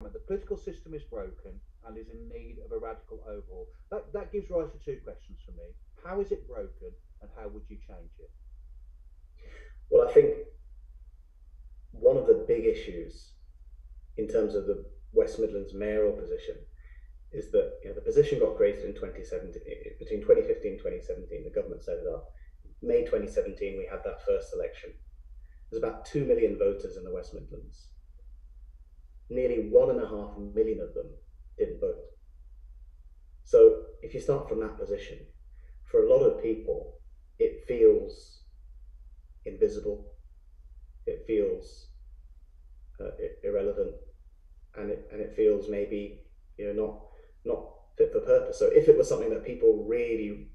The political system is broken and is in need of a radical overhaul. That gives rise to two questions for me. How is it broken and how would you change it? Well, I think one of the big issues in terms of the West Midlands mayoral position is that the position got created in 2017. Between 2015 and 2017, the government set it up. May 2017, we had that first election. There's about 2 million voters in the West Midlands. Nearly 1.5 million of them didn't vote. So if you start from that position, for a lot of people, it feels invisible. It feels irrelevant, and it feels maybe not fit for purpose. So if it was something that people really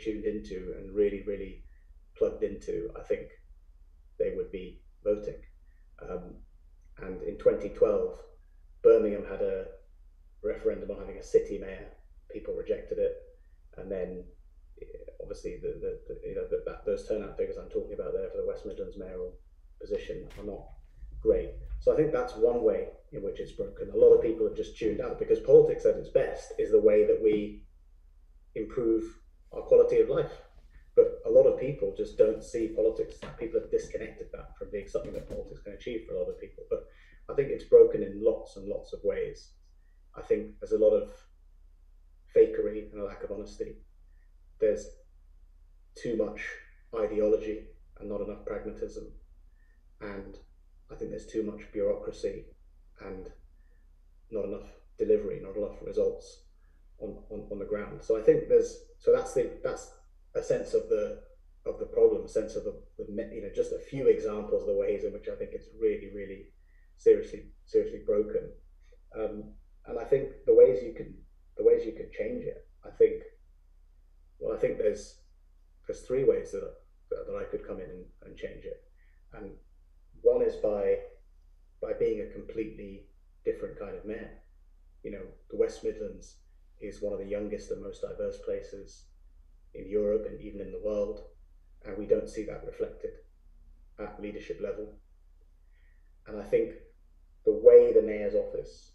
tuned into and really plugged into, I think they would be voting. Um, and in 2012, Birmingham had a referendum on having a city mayor. People rejected it, and then obviously those turnout figures I'm talking about there for the West Midlands mayoral position are not great. So I think that's one way in which it's broken. A lot of people have just tuned out because politics at its best is the way that we improve our quality of life. But a lot of people just don't see politics. People have disconnected that from being something that politics can achieve for a lot of people. But I think it's broken in lots and lots of ways. I think there's a lot of fakery and a lack of honesty. There's too much ideology and not enough pragmatism. And I think there's too much bureaucracy and not enough delivery, not enough results on the ground. So I think that's a sense of the problem, a sense of just a few examples of the ways in which I think it's really seriously broken. And I think the ways you could change it. I think there's three ways that I could come in and change it. And one is by being a completely different kind of mayor. The West Midlands is one of the youngest and most diverse places in Europe and even in the world, and we don't see that reflected at leadership level. And I think the way the mayor's office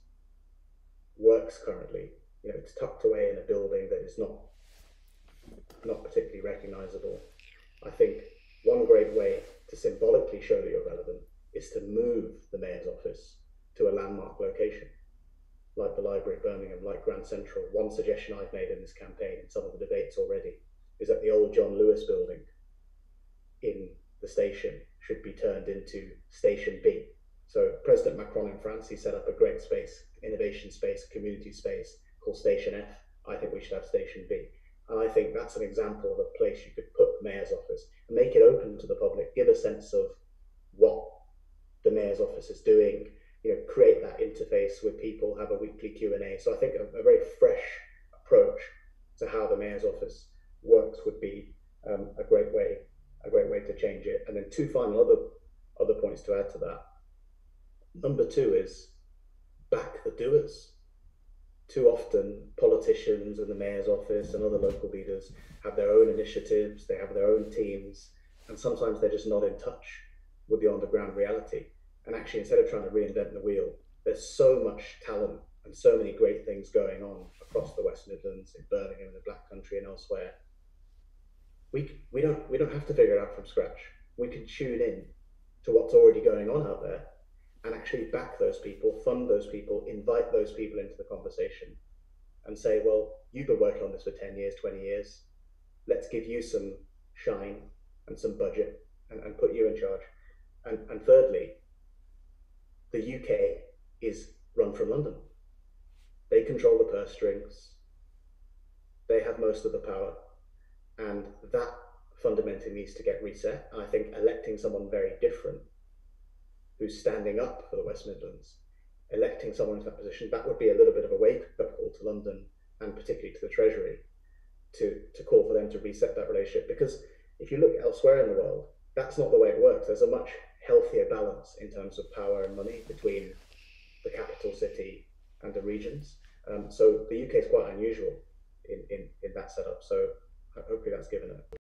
works currently, it's tucked away in a building that is not particularly recognisable. I think one great way to symbolically show that you're relevant is to move the mayor's office to a landmark location, like the Library at Birmingham, like Grand Central. One suggestion I've made in this campaign, in some of the debates already, is that the old John Lewis building in the station should be turned into Station B. So President Macron in France, he set up a great space, innovation space, community space called Station F. I think we should have Station B. And I think that's an example of a place you could put the mayor's office and make it open to the public, give a sense of what the mayor's office is doing, create that interface with people, have a weekly Q&A. So I think a very fresh approach to how the mayor's office works would be a great way to change it. And then two final other points to add to that. Number two is back the doers. Too often, politicians and the mayor's office and other local leaders have their own initiatives, they have their own teams, and sometimes they're just not in touch with the on-the-ground reality. And actually, instead of trying to reinvent the wheel, there's so much talent and so many great things going on across the West Midlands, in Birmingham, in the Black Country, and elsewhere. We don't have to figure it out from scratch. We can tune in to what's already going on out there and actually back those people, fund those people, invite those people into the conversation and say, well, you've been working on this for 10 years, 20 years. Let's give you some shine and some budget and put you in charge. And thirdly, the UK is run from London. They control the purse strings. They have most of the power. And that fundamentally needs to get reset. And I think electing someone very different who's standing up for the West Midlands, electing someone into that position, that would be a little bit of a wake-up call to London and particularly to the Treasury to call for them to reset that relationship. Because if you look elsewhere in the world, that's not the way it works. There's a much healthier balance in terms of power and money between the capital city and the regions. So the UK is quite unusual in that setup. So hopefully that's given a